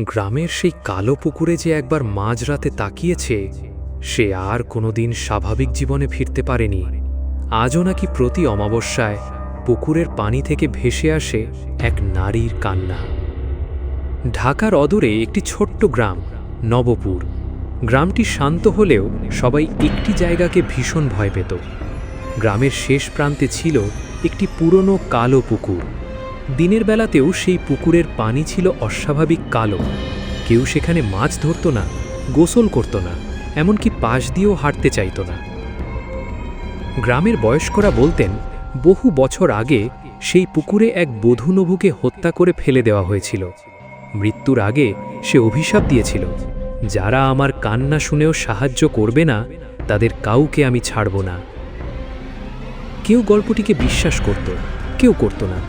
গ্রামের সেই কালো পুকুরে যে একবার মাঝরাতে তাকিয়েছে, সে আর কোনোদিন স্বাভাবিক জীবনে ফিরতে পারেনি। আজও নাকি প্রতি অমাবস্যায় পুকুরের পানি থেকে ভেসে আসে এক নারীর কান্না। ঢাকার অদূরে একটি ছোট্ট গ্রাম, নবপুর। গ্রামটি শান্ত হলেও সবাই একটি জায়গাকে ভীষণ ভয় পেত। গ্রামের শেষ প্রান্তে ছিল একটি পুরনো কালো পুকুর। দিনের বেলাতেও সেই পুকুরের পানি ছিল অস্বাভাবিক কালো। কেউ সেখানে মাছ ধরত না, গোসল করত না, এমনকি পাশ দিয়েও হাঁটতে চাইত না। গ্রামের বয়স্করা বলতেন, বহু বছর আগে সেই পুকুরে এক বধূনবুকে হত্যা করে ফেলে দেওয়া হয়েছিল। মৃত্যুর আগে সে অভিশাপ দিয়েছিল, যারা আমার কান্না শুনেও সাহায্য করবে না, তাদের কাউকে আমি ছাড়ব না। কেউ গল্পটিকে বিশ্বাস করত, কেউ করত না।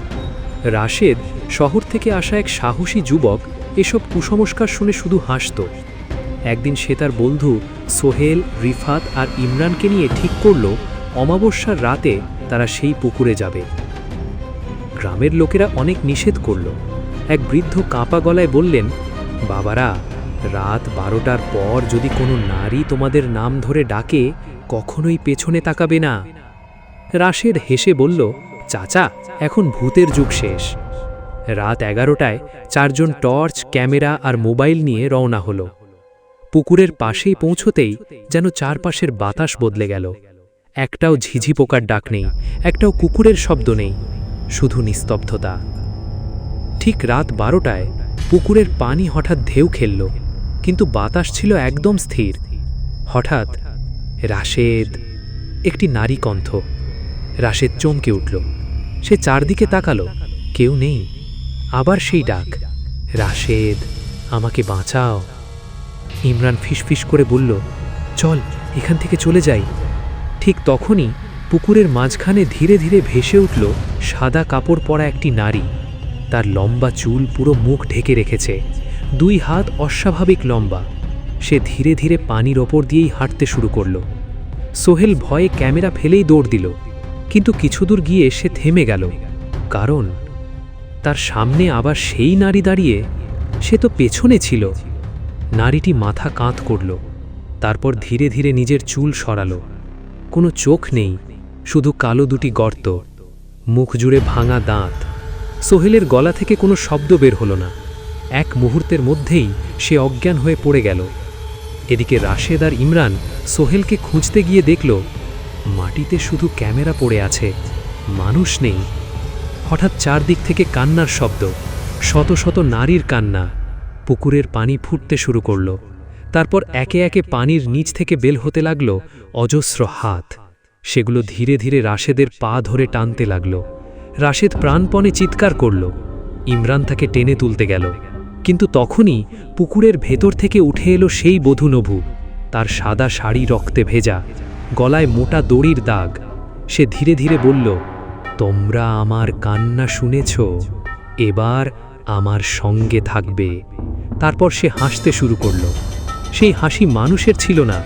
রাশেদ, শহর থেকে আসা এক সাহসী যুবক, এসব কুসংস্কার শুনে শুধু হাসত। একদিন সে তার বন্ধু সোহেল, রিফাত আর ইমরানকে নিয়ে ঠিক করল অমাবস্যার রাতে তারা সেই পুকুরে যাবে। গ্রামের লোকেরা অনেক নিষেধ করল। এক বৃদ্ধ কাঁপা গলায় বললেন, বাবারা, রাত 12টার পর যদি কোনো নারী তোমাদের নাম ধরে ডাকে, কখনোই পেছনে তাকাবে না। রাশেদ হেসে বলল, চাচা, এখন ভূতের যুগ শেষ। রাত 11টায় চারজন টর্চ, ক্যামেরা আর মোবাইল নিয়ে রওনা হল। পুকুরের পাশেই পৌঁছতেই যেন চারপাশের বাতাস বদলে গেল। একটাও ঝিঝি পোকার ডাক নেই, একটাও কুকুরের শব্দ নেই, শুধু নিস্তব্ধতা। ঠিক রাত 12টায় পুকুরের পানি হঠাৎ ঢেউ খেলল, কিন্তু বাতাস ছিল একদম স্থির। হঠাৎ রাশেদ, একটি নারী কণ্ঠ। রাশেদ চমকে উঠল। সে চারদিকে তাকালো, কেউ নেই। আবার সেই ডাক, রাশেদ, আমাকে বাঁচাও। ইমরান ফিসফিস করে বলল, চল, এখান থেকে চলে যাই। ঠিক তখনই পুকুরের মাঝখানে ধীরে ধীরে ভেসে উঠল সাদা কাপড় পরা একটি নারী। তার লম্বা চুল পুরো মুখ ঢেকে রেখেছে, 2 হাত অস্বাভাবিক লম্বা। সে ধীরে ধীরে পানির ওপর দিয়েই হাঁটতে শুরু করল। সোহেল ভয়ে ক্যামেরা ফেলেই দৌড় দিল, কিন্তু কিছুদূর গিয়ে সে থেমে গেল, কারণ তার সামনে আবার সেই নারী দাঁড়িয়ে। সে তো পেছনে ছিল। নারীটি মাথা কাঁধ করল, তারপর ধীরে ধীরে নিজের চুল সরালো। কোনো চোখ নেই, শুধু কালো 2টি গর্ত, মুখ জুড়ে ভাঙা দাঁত। সোহেলের গলা থেকে কোনো শব্দ বের হলো না। এক মুহূর্তের মধ্যেই সে অজ্ঞান হয়ে পড়ে গেল। এদিকে রাশেদ আর ইমরান সোহেলকে খুঁজতে গিয়ে দেখল মাটিতে শুধু ক্যামেরা পড়ে আছে, মানুষ নেই। হঠাৎ চারদিক থেকে কান্নার শব্দ, শত শত নারীর কান্না। পুকুরের পানি ফুটতে শুরু করল। তারপর একে একে পানির নিচ থেকে বের হতে লাগল অজস্র হাত। সেগুলো ধীরে ধীরে রাশেদের পা ধরে টানতে লাগল। রাশেদ প্রাণপণে চিৎকার করল। ইমরান তাকে টেনে তুলতে গেল, কিন্তু তখনই পুকুরের ভেতর থেকে উঠে এলো সেই বধূনবু। তার সাদা শাড়ি রক্তে ভেজা, গলায় মোটা দড়ির দাগ। সে ধীরে ধীরে বলল, তোমরা আমার কান্না শুনেছ, এবার আমার সঙ্গে থাকবে। তারপর সে হাসতে শুরু করল। সেই হাসি মানুষের ছিল না,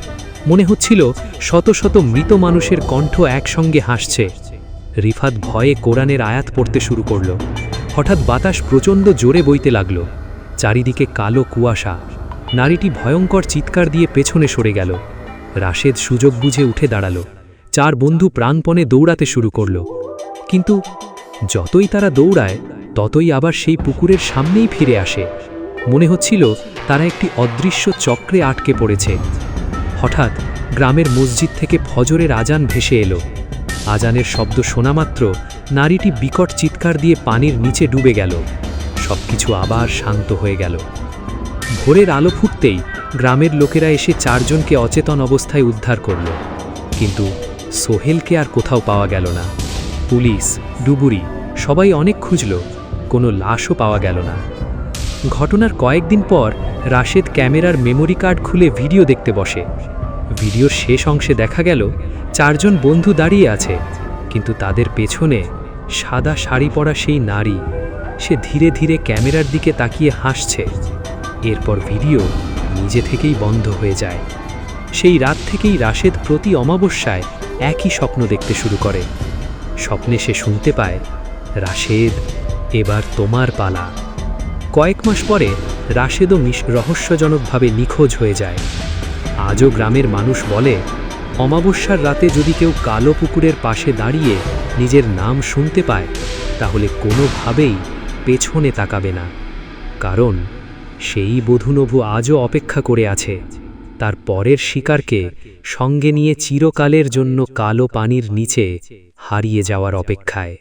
মনে হচ্ছিল শত শত মৃত মানুষের কণ্ঠ একসঙ্গে হাসছে। রিফাত ভয়ে কোরআনের আয়াত পড়তে শুরু করল। হঠাৎ বাতাস প্রচণ্ড জোরে বইতে লাগল, চারিদিকে কালো কুয়াশা। নারীটি ভয়ঙ্কর চিৎকার দিয়ে পেছনে সরে গেল। রাশেদ সুযোগ বুঝে উঠে দাঁড়ালো। 4 বন্ধু প্রাণপণে দৌড়াতে শুরু করল, কিন্তু যতই তারা দৌড়ায় ততই আবার সেই পুকুরের সামনেই ফিরে আসে। মনে হচ্ছিল তারা একটি অদৃশ্য চক্রে আটকে পড়েছে। হঠাৎ গ্রামের মসজিদ থেকে ফজরের আজান ভেসে এলো। আজানের শব্দ শোনামাত্র নারীটি বিকট চিৎকার দিয়ে পানির নিচে ডুবে গেল। সবকিছু আবার শান্ত হয়ে গেল। ভোরের আলো ফুটতেই গ্রামের লোকেরা এসে 4 জনকে অচেতন অবস্থায় উদ্ধার করল, কিন্তু সোহেলকে আর কোথাও পাওয়া গেল না। পুলিশ, ডুবুরি সবাই অনেক খুঁজল, কোনো লাশও পাওয়া গেল না। ঘটনার কয়েকদিন পর রাশেদ ক্যামেরার মেমোরি কার্ড খুলে ভিডিও দেখতে বসে। ভিডিওর শেষ অংশে দেখা গেল 4 জন বন্ধু দাঁড়িয়ে আছে, কিন্তু তাদের পেছনে সাদা শাড়ি পরা সেই নারী। সে ধীরে ধীরে ক্যামেরার দিকে তাকিয়ে হাসছে। এরপর ভিডিও নিজে থেকেই বন্ধ হয়ে যায়। সেই রাত থেকেই রাশেদ প্রতি অমাবস্যায় একই স্বপ্ন দেখতে শুরু করে। স্বপ্নে সে শুনতে পায়, রাশেদ, এবার তোমার পালা। কয়েক মাস পরে রাশেদও রহস্যজনকভাবে নিখোঁজ হয়ে যায়। আজও গ্রামের মানুষ বলে, অমাবস্যার রাতে যদি কেউ কালো পুকুরের পাশে দাঁড়িয়ে নিজের নাম শুনতে পায়, তাহলে কোনোভাবেই পেছনে তাকাবে না, কারণ সেই বধূনভু আজও অপেক্ষা করে আছে তার পরের শিকারকে সঙ্গে নিয়ে চিরকালের জন্য কালো পানির নিচে হারিয়ে যাওয়ার অপেক্ষায়।